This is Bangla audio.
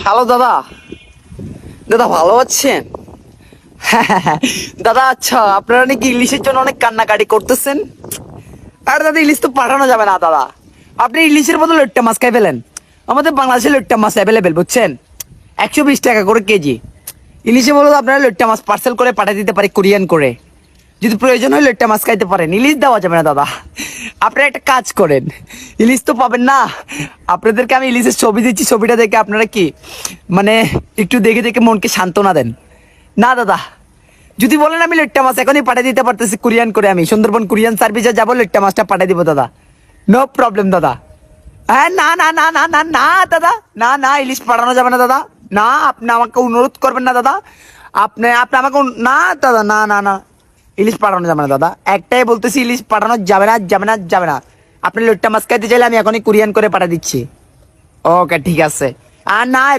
হ্যালো দাদা, দাদা ভালো আছেন? দাদা আচ্ছা, আপনারা নাকি ইলিশের জন্য অনেক কান্নাকাটি করতেছেন। আর দাদা ইলিশ তো পাঠানো যাবে না দাদা, আপনি ইলিশের বদলে লইট্টা মাছ খাই ফেলেন। আমাদের বাংলাদেশে লইট্টা মাছ অ্যাভেলেবেল বুঝছেন, 120 টাকা করে কেজি। ইলিশে বলতে আপনারা লইট্টা মাছ পার্সেল করে পাঠিয়ে দিতে পারি কুরিয়ান করে। যদি প্রয়োজন হয় লইট্টা মাছ খাইতে পারেন, ইলিশ দেওয়া যাবে না দাদা। আপনারা একটা কাজ করেন, ইলিশ তো পাবেন না, আপনাদেরকে আমি ইলিশের ছবি দিচ্ছি, ছবিটা দেখে আপনারা কি মানে একটু দেখে দেখে মনকে সান্ত্বনা দেন। না দাদা, যদি বলেন আমি লইট্টা মাছ এখনই পাঠিয়ে দিতে পারতেছি কুরিয়ান করে, আমি সুন্দরবন কুরিয়ান সার্ভিসে যাবো, লইট্টা মাছটা পাঠিয়ে দিব দাদা, নো প্রবলেম দাদা। হ্যাঁ না না না না না না দাদা, না না ইলিশ পাঠানো যাবে না দাদা। না, আপনি আমাকে অনুরোধ করবেন না দাদা, আপনি আপনি আমাকে না দাদা, না না না, ইলিশ পাঠানো যাবে না দাদা, একটাই বলতেছি, ইলিশ পাঠানো যাবে না যাবে না যাবে না। আপনি লইট্টা মাছ খাইতে চাইলে আমি এখনই কুরিয়ান করে পাঠিয়ে দিচ্ছি। ওকে ঠিক আছে। আর না